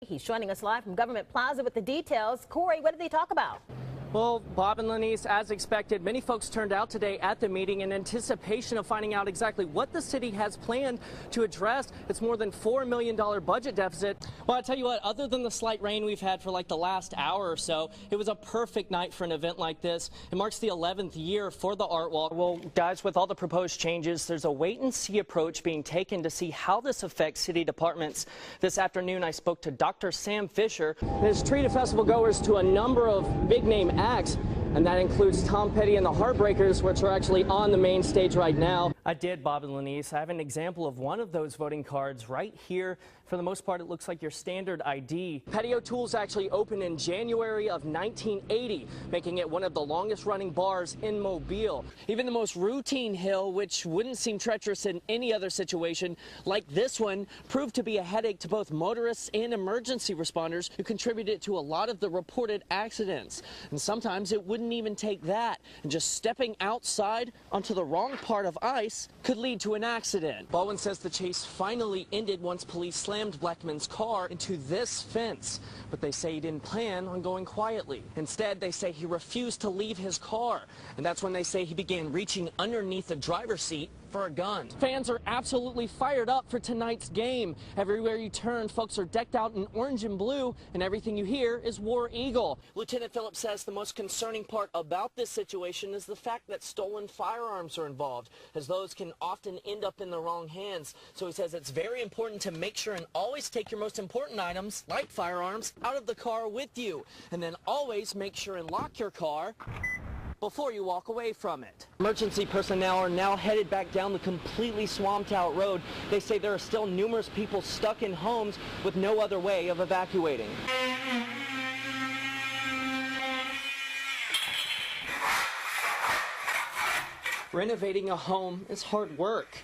He's joining us live from Government Plaza with the details. Corey, what did they talk about? Well, Bob and Lenise, as expected, many folks turned out today at the meeting in anticipation of finding out exactly what the city has planned to address its more than $4 million budget deficit. Well, I tell you what, other than the slight rain we've had for like the last hour or so, it was a perfect night for an event like this. It marks the 11th year for the Art Walk. Well, guys, with all the proposed changes, there's a wait-and-see approach being taken to see how this affects city departments. This afternoon, I spoke to Dr. Sam Fisher, and has treated festival goers to a number of big-name acts, and that includes Tom Petty and the Heartbreakers, which are actually on the main stage right now. I did, Bob and Lenise. I have an example of one of those voting cards right here. For the most part, it looks like your standard ID. Petty O'Toole's actually opened in January of 1980, making it one of the longest running bars in Mobile. Even the most routine hill, which wouldn't seem treacherous in any other situation, like this one, proved to be a headache to both motorists and emergency responders who contributed to a lot of the reported accidents. And sometimes it wouldn't even take that, and just stepping outside onto the wrong part of ice could lead to an accident. Baldwin says the chase finally ended once police slammed Blackman's car into this fence, but they say he didn't plan on going quietly. Instead, they say he refused to leave his car, and that's when they say he began reaching underneath the driver's seat for a gun. Fans are absolutely fired up for tonight's game. Everywhere you turn, folks are decked out in orange and blue, and everything you hear is War Eagle. Lieutenant Phillips says the most concerning part about this situation is the fact that stolen firearms are involved, as those can often end up in the wrong hands. So he says it's very important to make sure and always take your most important items, like firearms, out of the car with you, and then always make sure and lock your car before you walk away from it. Emergency personnel are now headed back down the completely swamped out road. They say there are still numerous people stuck in homes with no other way of evacuating. Renovating a home is hard work.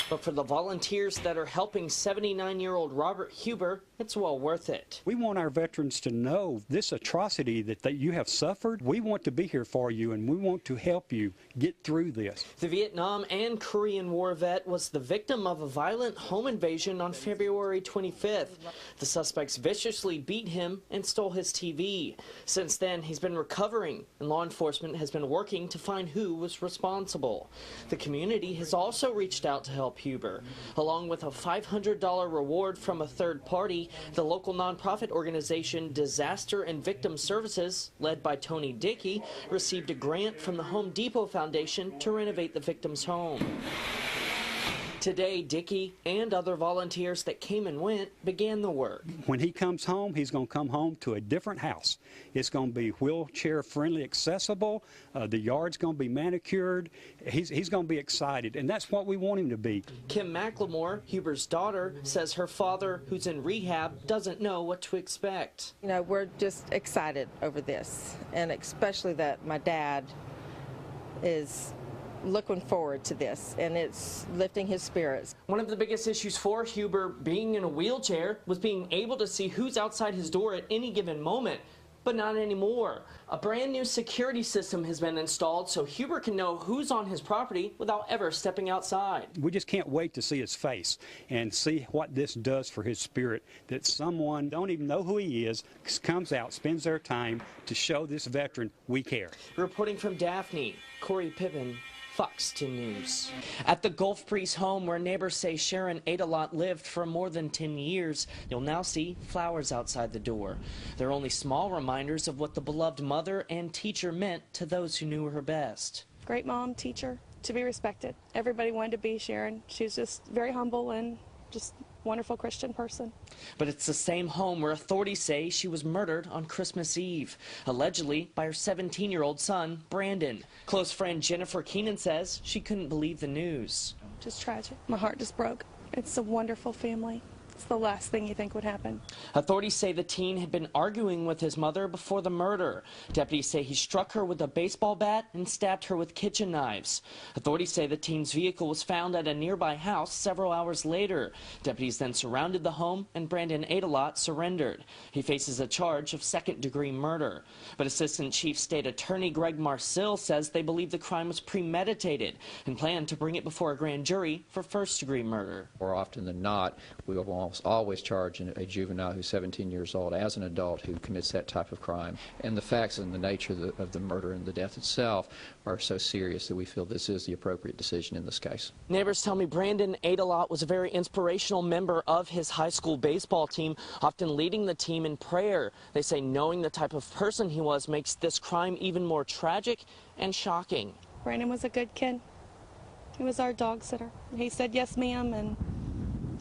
But for the volunteers that are helping 79-year-old Robert Huber, it's well worth it. We want our veterans to know this atrocity that you have suffered. We want to be here for you, and we want to help you get through this. The Vietnam and Korean War vet was the victim of a violent home invasion on February 25th. The suspects viciously beat him and stole his TV. Since then, he's been recovering, and law enforcement has been working to find who was responsible. The community has also reached out to help Huber. Along with a $500 reward from a third party, the local nonprofit organization Disaster and Victim Services, led by Tony Dickey, received a grant from the Home Depot Foundation to renovate the victim's home. Today, Dickey and other volunteers that came and went began the work. When he comes home, he's going to come home to a different house. It's going to be wheelchair-friendly, accessible. The yard's going to be manicured. He's going to be excited, and that's what we want him to be. Kim McLemore, Huber's daughter, says her father, who's in rehab, doesn't know what to expect. You know, we're just excited over this, and especially that my dad is looking forward to this, and it's lifting his spirits. One of the biggest issues for Huber, being in a wheelchair, was being able to see who's outside his door at any given moment, but not anymore. A brand new security system has been installed so Huber can know who's on his property without ever stepping outside. We just can't wait to see his face and see what this does for his spirit, that someone don't even know who he is, comes out, spends their time to show this veteran we care. Reporting from Daphne, CORY PIPPIN, Fox 10 News. At the Gulf Breeze home where neighbors say Sharon Adelot lived for more than 10 years, you'll now see flowers outside the door. They're only small reminders of what the beloved mother and teacher meant to those who knew her best. Great mom, teacher, to be respected. Everybody wanted to be Sharon. She was just very humble and just wonderful Christian person. But it's the same home where authorities say she was murdered on Christmas Eve, allegedly by her 17-year-old son, Brandon. Close friend Jennifer Keenan says she couldn't believe the news. Just tragic. My heart just broke. It's a wonderful family. It's the last thing you think would happen. Authorities say the teen had been arguing with his mother before the murder. Deputies say he struck her with a baseball bat and stabbed her with kitchen knives. Authorities say the teen's vehicle was found at a nearby house several hours later. Deputies then surrounded the home and Brandon Adelot surrendered. He faces a charge of second-degree murder. But Assistant Chief State Attorney Greg Marcil says they believe the crime was premeditated and plan to bring it before a grand jury for first-degree murder. More often than not, we will always charge a juvenile who's 17 years old as an adult who commits that type of crime. And the facts and the nature of the murder and the death itself are so serious that we feel this is the appropriate decision in this case. Neighbors tell me Brandon Adelot was a very inspirational member of his high school baseball team, often leading the team in prayer. They say knowing the type of person he was makes this crime even more tragic and shocking. Brandon was a good kid. He was our dog sitter. He said yes ma'am and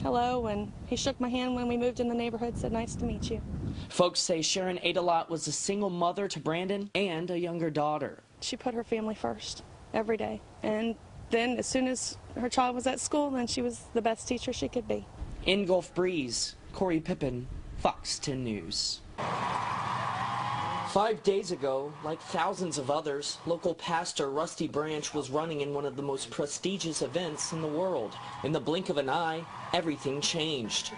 hello, and he shook my hand when we moved in the neighborhood, said nice to meet you. Folks say Sharon Adelot was a single mother to Brandon and a younger daughter. She put her family first every day, and then as soon as her child was at school, then she was the best teacher she could be. In Gulf Breeze, Corey Pippin, Fox 10 News. 5 days ago, like thousands of others, local pastor Rusty Branch was running in one of the most prestigious events in the world. In the blink of an eye, everything changed.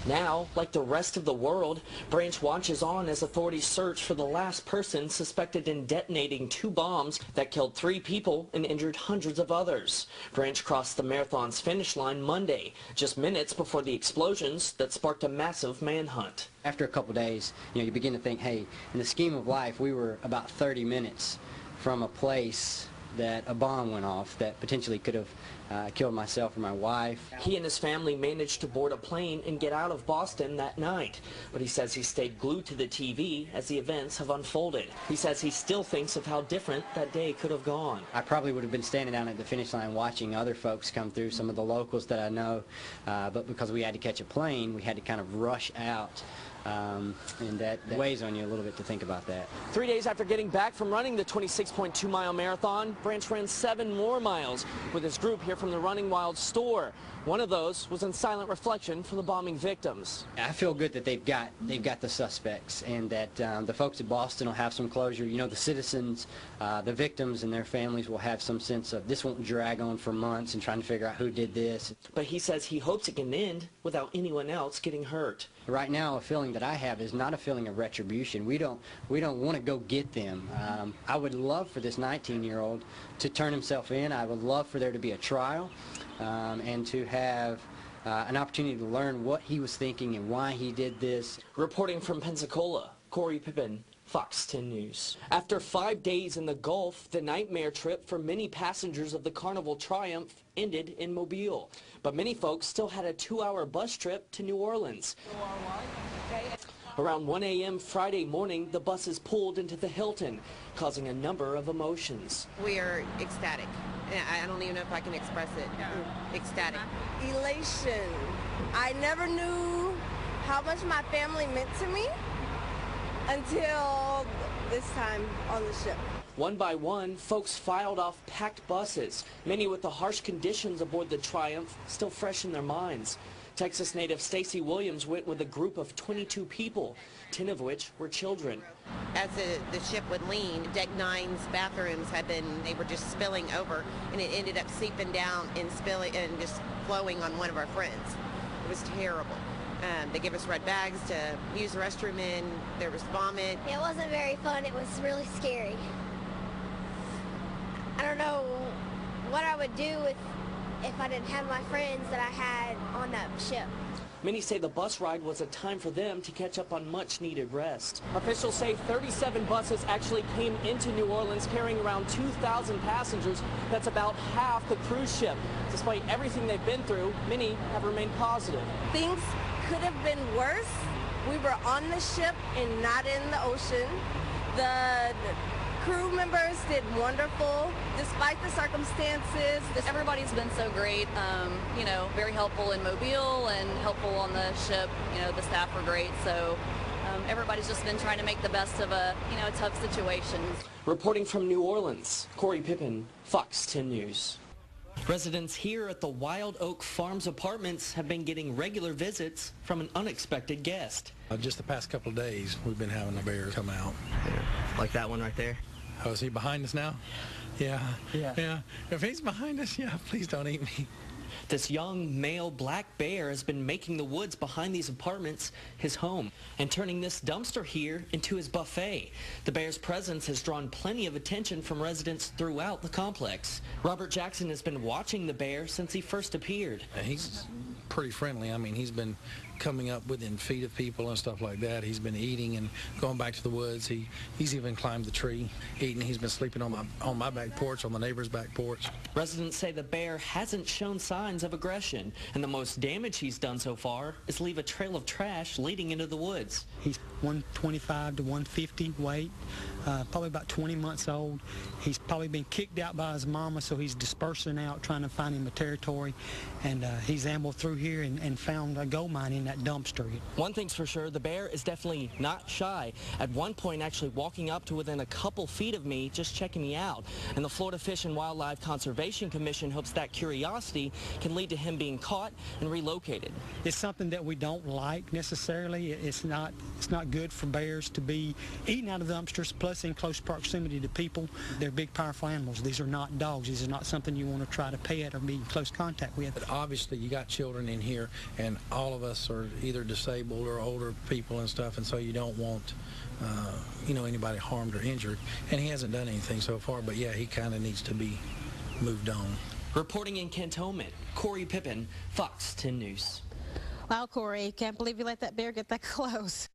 Now, like the rest of the world, Branch watches on as authorities search for the last person suspected in detonating 2 bombs that killed 3 people and injured hundreds of others. Branch crossed the marathon's finish line Monday, just minutes before the explosions that sparked a massive manhunt. After a couple days, you begin to think, hey, in the scheme of life, we were about 30 minutes from a place that a bomb went off that potentially could have killed myself or my wife. He and his family managed to board a plane and get out of Boston that night, but he says he stayed glued to the TV as the events have unfolded. He says he still thinks of how different that day could have gone. I probably would have been standing down at the finish line watching other folks come through, some of the locals that I know, but because we had to catch a plane, we had to kind of rush out. And that weighs on you a little bit to think about that. 3 days after getting back from running the 26.2-mile marathon, Branch ran 7 more miles with his group here from the Running Wild store. One of those was in silent reflection for the bombing victims. I feel good that they've got the suspects, and that the folks at Boston will have some closure. The citizens, the victims and their families will have some sense of this won't drag on for months and trying to figure out who did this. But he says he hopes it can end without anyone else getting hurt. Right now, a feeling that I have is not a feeling of retribution. We don't want to go get them. I would love for this 19-year-old to turn himself in. I would love for there to be a trial and to have an opportunity to learn what he was thinking and why he did this. Reporting from Pensacola, Corey Pippin, Fox 10 News. After 5 days in the Gulf, the nightmare trip for many passengers of the Carnival Triumph ended in Mobile. But many folks still had a 2-hour bus trip to New Orleans. Around 1 a.m. Friday morning, the buses pulled into the Hilton, causing a number of emotions. We are ecstatic. I don't even know if I can express it. Ecstatic. Elation. I never knew how much my family meant to me until this time on the ship. One by one, folks filed off packed buses, many with the harsh conditions aboard the Triumph still fresh in their minds. Texas native Stacy Williams went with a group of 22 people, 10 of which were children. As the ship would lean, Deck 9's bathrooms they were just spilling over, and it ended up seeping down and spilling and just flowing on one of our friends. It was terrible. They gave us red bags to use the restroom in. There was vomit. It wasn't very fun. It was really scary. I don't know what I would do if I didn't have my friends that I had on that ship. Many say the bus ride was a time for them to catch up on much-needed rest. Officials say 37 buses actually came into New Orleans carrying around 2,000 passengers. That's about half the cruise ship. Despite everything they've been through, many have remained positive. Things could have been worse. We were on the ship and not in the ocean. The crew members did wonderful despite the circumstances. Everybody's been so great, very helpful in Mobile and helpful on the ship. The staff were great, so everybody's just been trying to make the best of a tough situation. Reporting from New Orleans, Corey Pippin, Fox 10 News. Residents here at the Wild Oak Farms Apartments have been getting regular visits from an unexpected guest. Just the past couple of days, we've been having a bear come out. Like that one right there? Oh, is he behind us now? Yeah. If he's behind us, yeah, please don't eat me. This young male black bear has been making the woods behind these apartments his home and turning this dumpster here into his buffet. The bear's presence has drawn plenty of attention from residents throughout the complex. Robert Jackson has been watching the bear since he first appeared. He's pretty friendly. I mean, he's been coming up within feet of people and stuff like that. He's been eating and going back to the woods. He's even climbed the tree eating. He's been sleeping on my back porch, on the neighbor's back porch. Residents say the bear hasn't shown signs of aggression, and the most damage he's done so far is leave a trail of trash leading into the woods. He's 125 to 150 weight, probably about 20 months old. He's probably been kicked out by his mama, so he's dispersing out trying to find him a territory, and he's ambled through here and found a gold mine in that dumpster. One thing's for sure, the bear is definitely not shy. At one point actually walking up to within a couple feet of me, just checking me out. And the Florida Fish and Wildlife Conservation Commission hopes that curiosity can lead to him being caught and relocated. It's something that we don't like necessarily. It's not good for bears to be eating out of dumpsters, plus in close proximity to people. They're big, powerful animals. These are not dogs. These are not something you want to try to pet or be in close contact with. But obviously, you got children in here, and all of us are either disabled or older people and stuff, and so you don't want anybody harmed or injured. And he hasn't done anything so far, but yeah, he kind of needs to be moved on. Reporting in Cantonment, CORY PIPPIN, Fox 10 News. Wow, Corey, can't believe you let that bear get that close.